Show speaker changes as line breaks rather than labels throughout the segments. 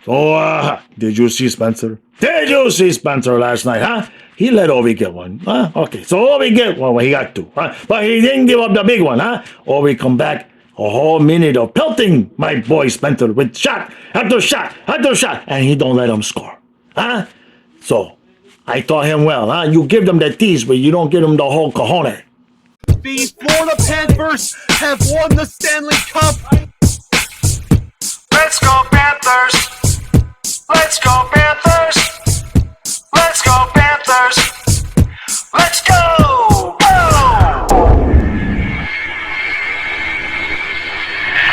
So, did you see Spencer? Did you see Spencer last night, huh? He let Ovi get one. Huh? Okay, so Ovi get one. Well, he got two. Huh? But he didn't give up the big one, huh? Ovi come back a whole minute of pelting my boy Spencer with shot after shot after shot, and he don't let him score. Huh? So, I taught him well, huh? You give them the tease, but you don't give them the whole cojones.
The Florida Panthers have won the Stanley Cup.
Let's go Panthers! Let's go Panthers! Let's go Panthers! Let's go! Go!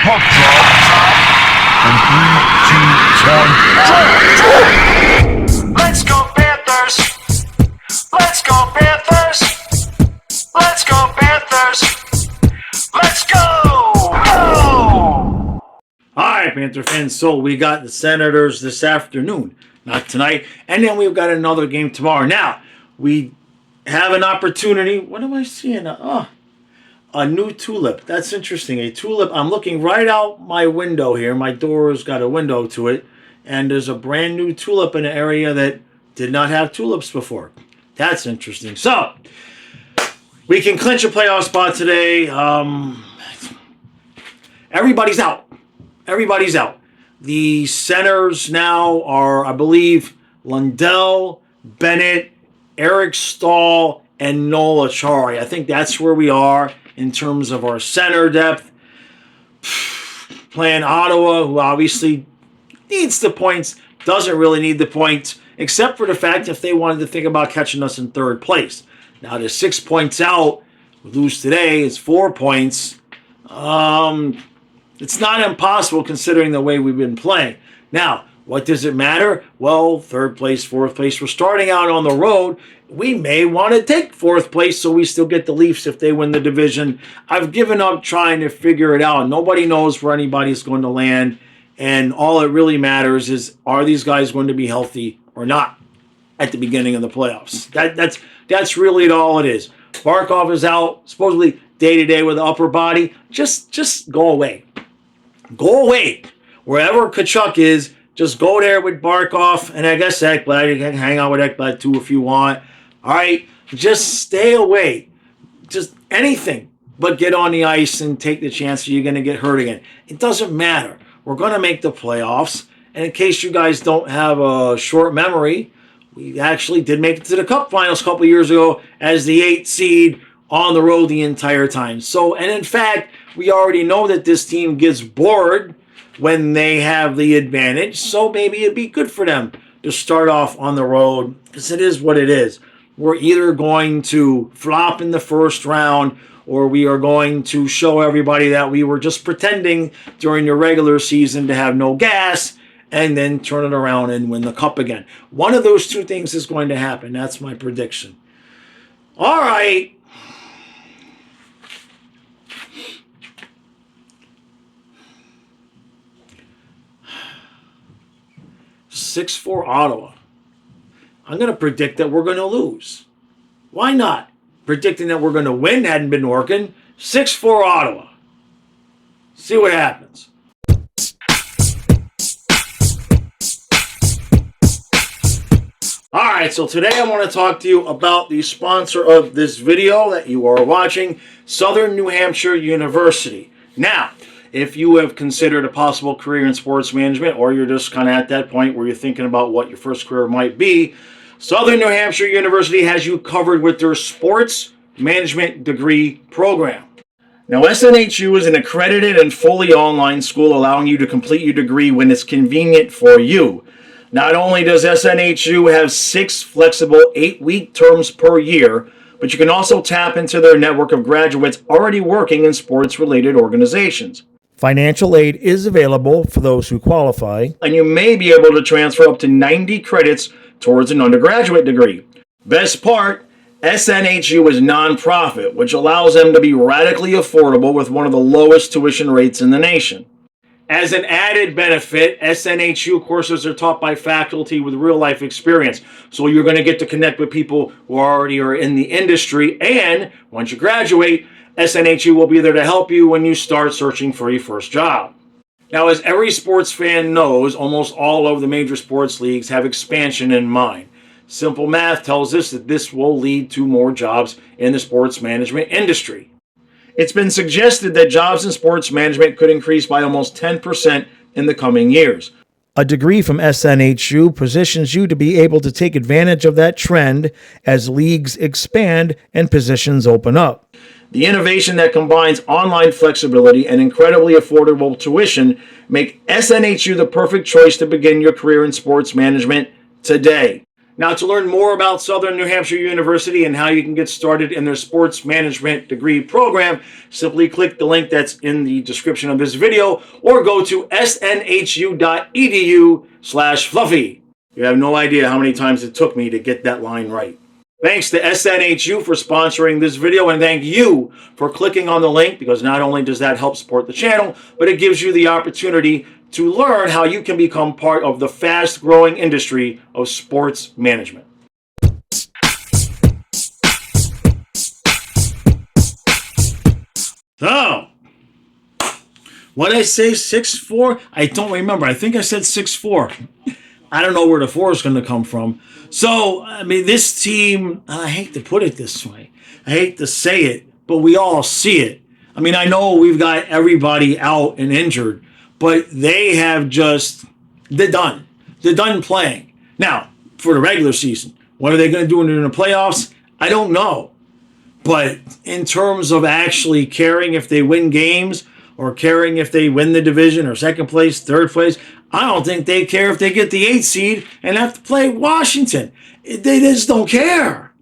Puck drop. And 3, 2, 1,
Let's go Panthers! Let's go Panthers! Let's go Panthers! Let's go! Go!
All right, Panther fans. So we got the Senators this afternoon, not tonight, and then we've got another game tomorrow. Now we have an opportunity. What am I seeing? A new tulip. That's interesting. A tulip. I'm looking right out my window here. My door's got a window to it, and there's a brand new tulip in an area that did not have tulips before. That's interesting. So we can clinch a playoff spot today. Everybody's out. Everybody's out. The centers now are, I believe, Lundell, Bennett, Eric Stahl, and Noel Achari. I think that's where we are in terms of our center depth. Playing Ottawa, who obviously needs the points, doesn't really need the points, except for the fact if they wanted to think about catching us in third place. Now they're 6 points out. We lose today, it's 4 points. It's not impossible considering the way we've been playing. Now, what does it matter? Well, third place, fourth place. We're starting out on the road. We may want to take fourth place so we still get the Leafs if they win the division. I've given up trying to figure it out. Nobody knows where anybody's going to land. And all it really matters is, are these guys going to be healthy or not at the beginning of the playoffs? That's really all it is. Barkov is out, supposedly day-to-day with the upper body. Just go away. Go away. Wherever Kachuk is, just go there with Barkov, and I guess Ekblad. You can hang out with Ekblad too if you want. All right? Just stay away. Just anything but get on the ice and take the chance that you're going to get hurt again. It doesn't matter. We're going to make the playoffs, and in case you guys don't have a short memory, we actually did make it to the Cup Finals a couple years ago as the 8th seed on the road the entire time. So, and in fact, we already know that this team gets bored when they have the advantage. So maybe it'd be good for them to start off on the road, because it is what it is. We're either going to flop in the first round, or we are going to show everybody that we were just pretending during the regular season to have no gas, and then turn it around and win the cup again. One of those two things is going to happen. That's my prediction. All right. (6-4) Ottawa. I'm going to predict that we're going to lose. Why not? Predicting that we're going to win hadn't been working. 6-4 Ottawa. See what happens. All right, so today I want to talk to you about the sponsor of this video that you are watching, Southern New Hampshire University. Now, if you have considered a possible career in sports management, or you're just kind of at that point where you're thinking about what your first career might be, Southern New Hampshire University has you covered with their sports management degree program. Now, SNHU is an accredited and fully online school allowing you to complete your degree when it's convenient for you. Not only does SNHU have 6 flexible 8-week terms per year, but you can also tap into their network of graduates already working in sports-related organizations. Financial aid is available for those who qualify, and you may be able to transfer up to 90 credits towards an undergraduate degree. Best part, SNHU is nonprofit, which allows them to be radically affordable with one of the lowest tuition rates in the nation. As an added benefit, SNHU courses are taught by faculty with real-life experience. So you're going to get to connect with people who already are in the industry. And once you graduate, SNHU will be there to help you when you start searching for your first job. Now, as every sports fan knows, almost all of the major sports leagues have expansion in mind. Simple math tells us that this will lead to more jobs in the sports management industry. It's been suggested that jobs in sports management could increase by almost 10% in the coming years. A degree from SNHU positions you to be able to take advantage of that trend as leagues expand and positions open up. The innovation that combines online flexibility and incredibly affordable tuition make SNHU the perfect choice to begin your career in sports management today. Now, to learn more about Southern New Hampshire University and how you can get started in their sports management degree program, simply click the link that's in the description of this video or go to snhu.edu/fluffy. You have no idea how many times it took me to get that line right. Thanks to SNHU for sponsoring this video, and thank you for clicking on the link, because not only does that help support the channel, but it gives you the opportunity to learn how you can become part of the fast-growing industry of sports management. So, what did I say, 6'4"? I don't remember. I think I said 6'4". I don't know where the 4 is going to come from. So, I mean, this team, I hate to put it this way. I hate to say it, but we all see it. I mean, I know we've got everybody out and injured, but they have just, they're done. They're done playing. Now, for the regular season, what are they going to do in the playoffs? I don't know. But in terms of actually caring if they win games or caring if they win the division or second place, third place, I don't think they care if they get the 8th seed and have to play Washington. They just don't care.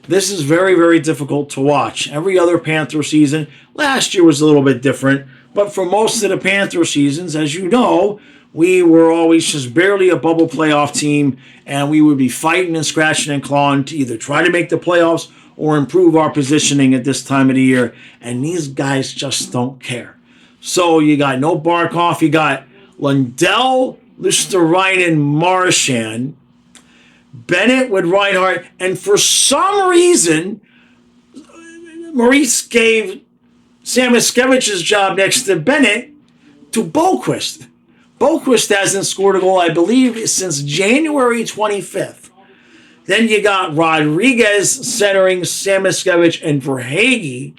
This is very, very difficult to watch. Every other Panther season, last year was a little bit different, but for most of the Panther seasons, as you know, we were always just barely a bubble playoff team, and we would be fighting and scratching and clawing to either try to make the playoffs or improve our positioning at this time of the year, and these guys just don't care. So you got no Barkov, you got Lundell, Lusterinen, Marchand, Bennett with Reinhardt, and for some reason, Maurice gave Samaskevich's job next to Bennett to Boquist. Boquist hasn't scored a goal, I believe, since January 25th. Then you got Rodriguez centering Samaskevich and Verhaeghe.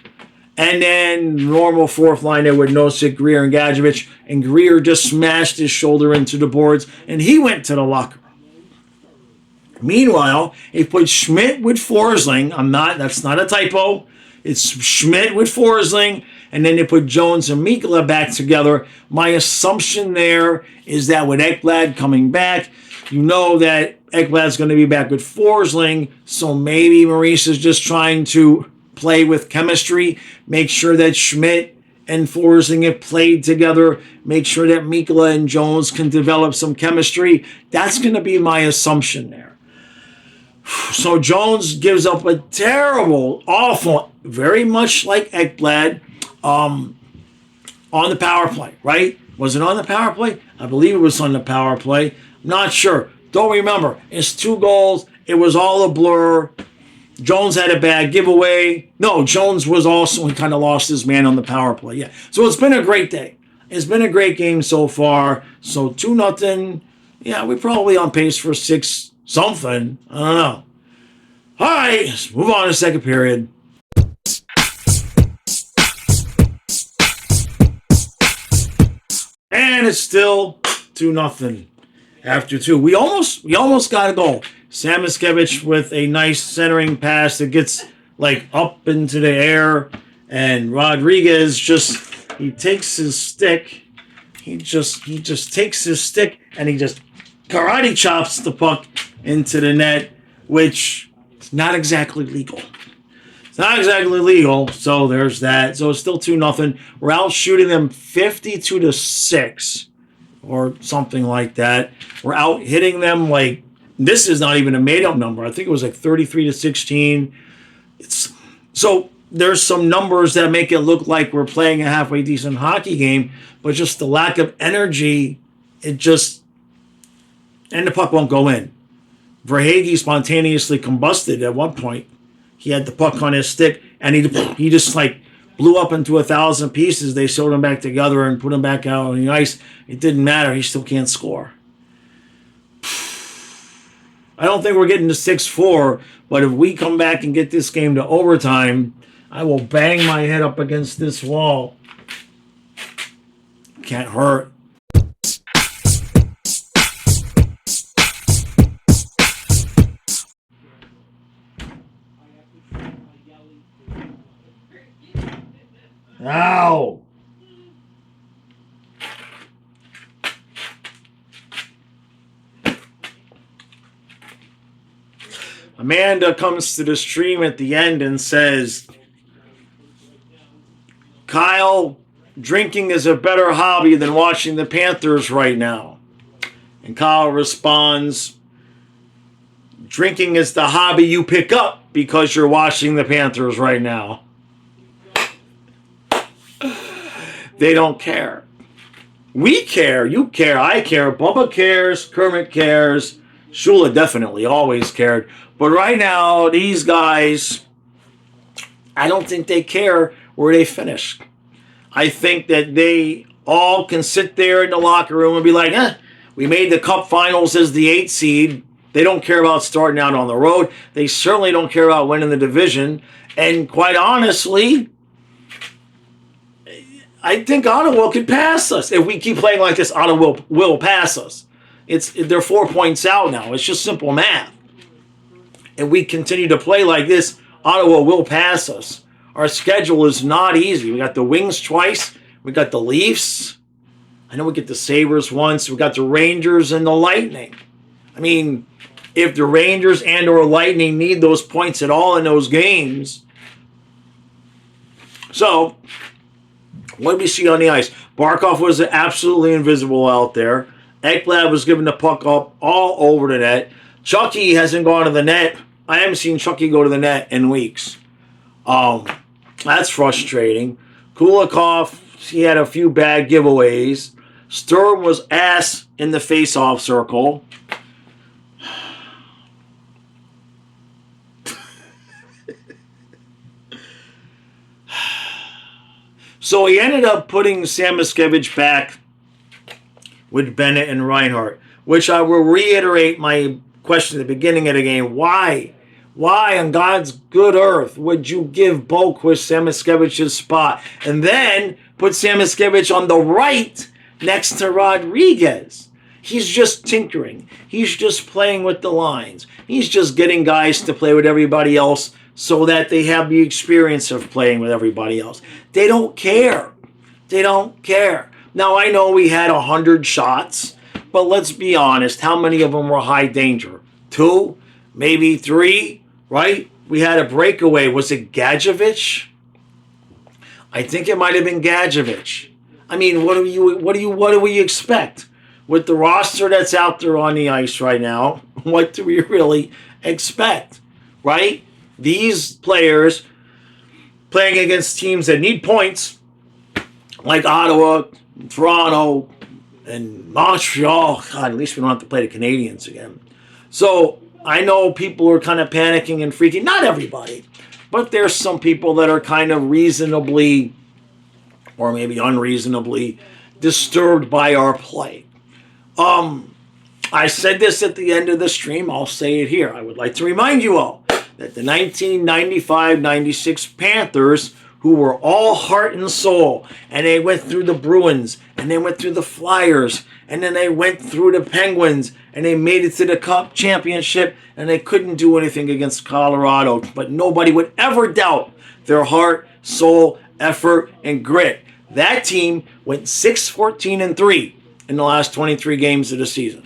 And then normal fourth line there with Nosek, Greer, and Gadjevich. And Greer just smashed his shoulder into the boards, and he went to the locker room. Meanwhile, they put Schmidt with Forsling. That's not a typo. It's Schmidt with Forsling. And then they put Jones and Mikkola back together. My assumption there is that with Ekblad coming back, you know that Ekblad's going to be back with Forsling. So maybe Maurice is just trying to play with chemistry, make sure that Schmidt and Forsling have played together, make sure that Mikkola and Jones can develop some chemistry. That's going to be my assumption there. So Jones gives up a terrible, awful, very much like Ekblad, on the power play, right? Was it on the power play? I believe it was on the power play. I'm not sure. Don't remember. It's 2 goals. It was all a blur. Jones had a bad giveaway. No, Jones was also, he kind of lost his man on the power play. Yeah. So it's been a great day. It's been a great game so far. So 2-0. Yeah, we're probably on pace for 6 something. I don't know. All right, let's move on to the second period. And it's still 2-0 after 2. We almost got a goal. Samaskevich with a nice centering pass that gets like up into the air, and Rodriguez he takes his stick. He just takes his stick and he just karate chops the puck into the net, which is not exactly legal. It's not exactly legal, so there's that. So it's still 2-0. We're out shooting them 52-6 or something like that. We're out hitting them like, this is not even a made-up number. I think it was like 33-16. So there's some numbers that make it look like we're playing a halfway decent hockey game, but just the lack of energy, and the puck won't go in. Verhaeghe spontaneously combusted at one point. He had the puck on his stick, and he just like blew up into 1,000 pieces. They sewed him back together and put him back out on the ice. It didn't matter. He still can't score. I don't think we're getting to 6-4, but if we come back and get this game to overtime, I will bang my head up against this wall. Can't hurt. Ow! Amanda comes to the stream at the end and says, Kyle, drinking is a better hobby than watching the Panthers right now. And Kyle responds, drinking is the hobby you pick up because you're watching the Panthers right now. They don't care. We care. You care. I care. Bubba cares. Kermit cares. Shula definitely always cared. But right now, these guys, I don't think they care where they finish. I think that they all can sit there in the locker room and be like, we made the Cup Finals as the 8th seed. They don't care about starting out on the road. They certainly don't care about winning the division. And quite honestly, I think Ottawa could pass us. If we keep playing like this, Ottawa will pass us. They're 4 points out now. It's just simple math. If we continue to play like this, Ottawa will pass us. Our schedule is not easy. We got the Wings twice. We got the Leafs. I know we get the Sabres once. We got the Rangers and the Lightning. I mean, if the Rangers and or Lightning need those points at all in those games. So, what did we see on the ice? Barkov was absolutely invisible out there. Ekblad was giving the puck up all over the net. Chucky hasn't gone to the net. I haven't seen Chucky go to the net in weeks. That's frustrating. Kulikov, he had a few bad giveaways. Sturm was ass in the face-off circle. So he ended up putting Samoskevich back with Bennett and Reinhart, which I will reiterate my question at the beginning of the game. Why? Why on God's good earth would you give Boquist Samoschevich's spot and then put Samoskevich on the right next to Rodriguez? He's just tinkering. He's just playing with the lines. He's just getting guys to play with everybody else so that they have the experience of playing with everybody else. They don't care. They don't care. Now, I know we had 100 shots, but let's be honest. How many of them were high danger? 2? Maybe 3? Right? We had a breakaway. Was it Gadjevich? I think it might have been Gadjevich. I mean, what do we expect? With the roster that's out there on the ice right now, what do we really expect? Right? These players playing against teams that need points, like Ottawa, Toronto, and Montreal. God, at least we don't have to play the Canadiens again. So I know people are kind of panicking and freaking. Not everybody, but there's some people that are kind of reasonably, or maybe unreasonably, disturbed by our play. I said this at the end of the stream. I'll say it here. I would like to remind you all that the 1995-96 Panthers, who were all heart and soul, and they went through the Bruins, and they went through the Flyers, and then they went through the Penguins, and they made it to the Cup Championship, and they couldn't do anything against Colorado. But nobody would ever doubt their heart, soul, effort, and grit. That team went 6-14-3 in the last 23 games of the season.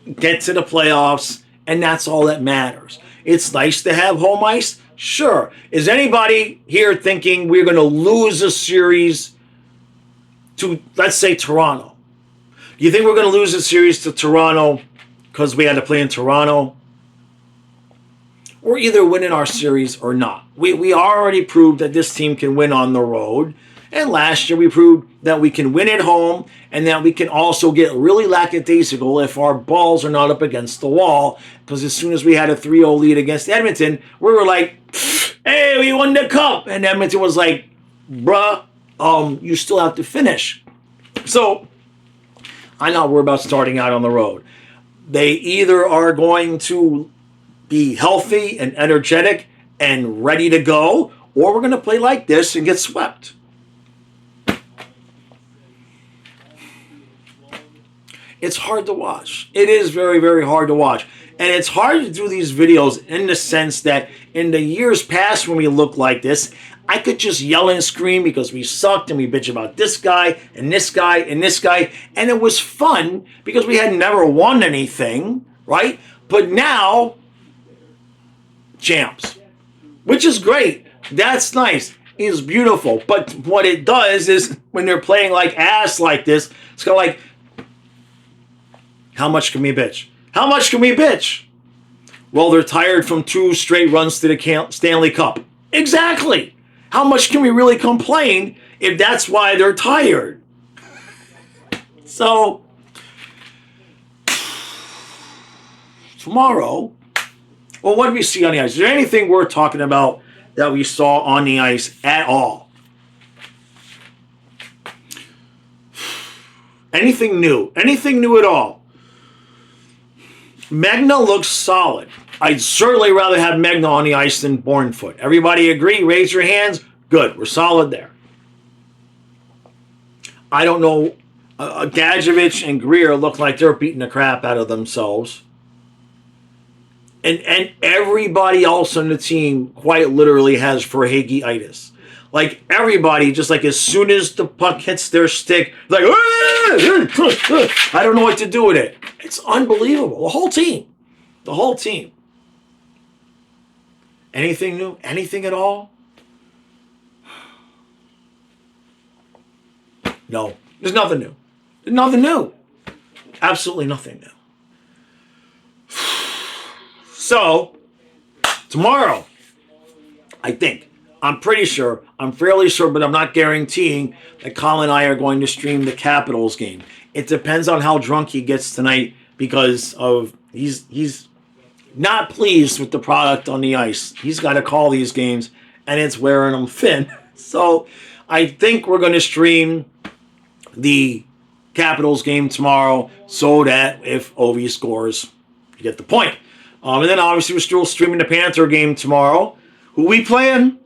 Get to the playoffs, and that's all that matters. It's nice to have home ice. Sure. Is anybody here thinking we're going to lose a series to, let's say, Toronto? Do you think we're going to lose a series to Toronto because we had to play in Toronto? We're either winning our series or not. We already proved that this team can win on the road. And last year we proved that we can win at home and that we can also get really lackadaisical if our balls are not up against the wall. Because as soon as we had a 3-0 lead against Edmonton, we were like, hey, we won the cup. And Edmonton was like, bruh, you still have to finish. So I'm not worried about starting out on the road. They either are going to be healthy and energetic and ready to go, or we're going to play like this and get swept. It's hard to watch. It is very, very hard to watch. And it's hard to do these videos in the sense that in the years past when we looked like this, I could just yell and scream because we sucked and we bitch about this guy and this guy and this guy. And it was fun because we had never won anything, right? But now, champs, which is great. That's nice. It's beautiful. But what it does is when they're playing like ass like this, it's kind of like, how much can we bitch? How much can we bitch? Well, they're tired from 2 straight runs to the Stanley Cup. Exactly. How much can we really complain if that's why they're tired? So, tomorrow, well, what did we see on the ice? Is there anything worth talking about that we saw on the ice at all? Anything new? Anything new at all? Megna looks solid. I'd certainly rather have Megna on the ice than Bournefoot. Everybody agree? Raise your hands. Good. We're solid there. I don't know. Gadjevich and Greer look like they're beating the crap out of themselves. And everybody else on the team quite literally has Verhaeghe-itis. Like everybody, just like as soon as the puck hits their stick, like, I don't know what to do with it. It's unbelievable. The whole team. The whole team. Anything new? Anything at all? No. There's nothing new. There's nothing new. Absolutely nothing new. So, tomorrow, I think, I'm pretty sure, I'm fairly sure, but I'm not guaranteeing that Colin and I are going to stream the Capitals game. It depends on how drunk he gets tonight because of he's not pleased with the product on the ice. He's got to call these games, and it's wearing him thin. So I think we're going to stream the Capitals game tomorrow so that if Ovi scores, you get the point. And then obviously we're still streaming the Panther game tomorrow. Who we playing?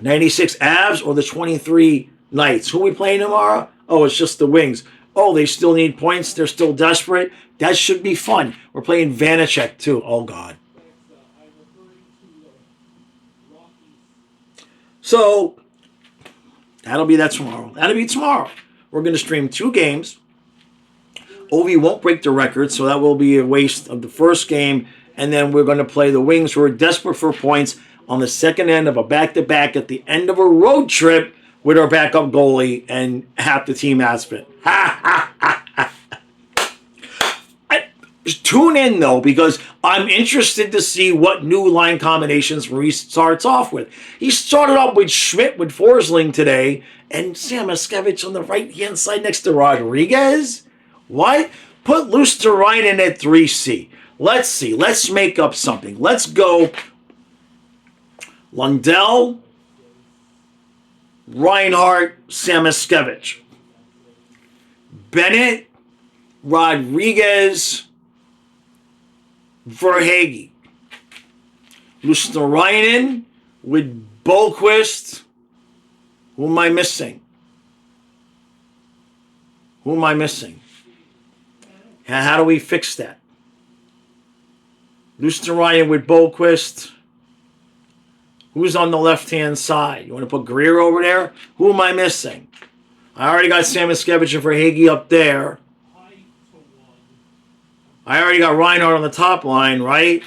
96 Avs or the 23 Knights? Who we playing tomorrow? Oh, it's just the Wings. Oh, they still need points. They're still desperate. That should be fun. We're playing Vanacek too. Oh, God. So, that'll be that tomorrow. That'll be tomorrow. We're going to stream 2 games. Ovi won't break the record, so that will be a waste of the first game. And then we're going to play the Wings, who are desperate for points on the second end of a back-to-back at the end of a road trip with our backup goalie and half the team Aspen. Tune in, though, because I'm interested to see what new line combinations Maurice starts off with. He started off with Schmidt with Forsling today and Sam Askevich on the right-hand side next to Rodriguez. What? Put Luosterainen at 3C. Let's see. Let's make up something. Let's go Lundell, Reinhardt, Samoskevich, Bennett, Rodriguez, Verhaeghe, Luosterainen with Boqvist. Who am I missing? Who am I missing? How do we fix that? Luosterainen with Boqvist. Who's on the left-hand side? You want to put Greer over there? Who am I missing? I already got Samoskevich and Verhaeghe up there. I already got Reinhardt on the top line, right?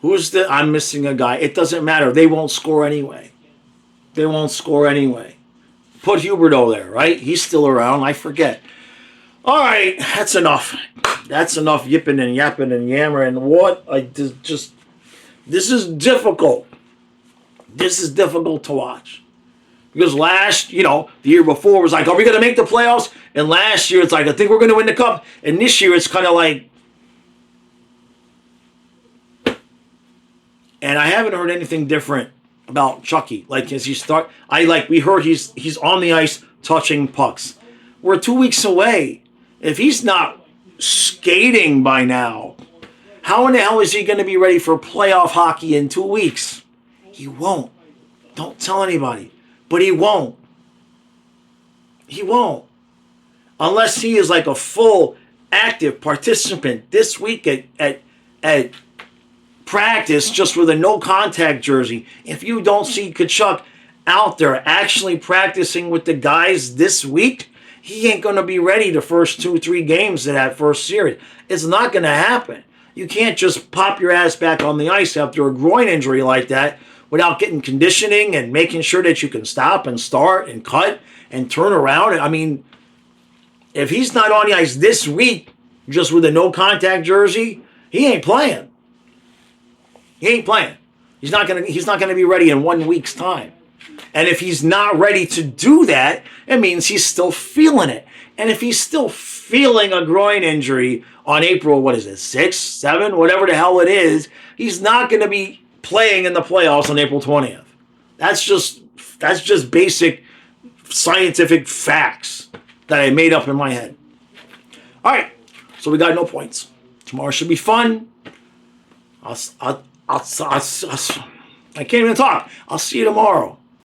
Who's the... I'm missing a guy. It doesn't matter. They won't score anyway. They won't score anyway. Put Huberdeau there, right? He's still around. I forget. All right. That's enough. That's enough yipping and yapping and yammering. What? This is difficult. This is difficult to watch. Because the year before was like, are we going to make the playoffs? And last year it's like, I think we're going to win the cup. And this year it's kind of like, And I haven't heard anything different about Chucky. Like, as he start, we heard he's on the ice touching pucks. We're 2 weeks away. If he's not skating by now, how in the hell is he going to be ready for playoff hockey in 2 weeks? He won't. Don't tell anybody. But he won't. He won't. Unless he is like a full active participant this week at practice just with a no contact jersey. If you don't see Tkachuk out there actually practicing with the guys this week, he ain't going to be ready the first 2-3 games of that first series. It's not going to happen. You can't just pop your ass back on the ice after a groin injury like that without getting conditioning and making sure that you can stop and start and cut and turn around. I mean, if he's not on the ice this week just with a no contact jersey, he ain't playing. He ain't playing. He's not gonna be ready in 1 week's time. And if he's not ready to do that, it means he's still feeling it. And if he's still feeling a groin injury on April, 6, 7, whatever the hell it is, he's not going to be playing in the playoffs on April 20th. That's just basic scientific facts that I made up in my head. All right, so we got no points. Tomorrow should be fun. I can't even talk. I'll see you tomorrow.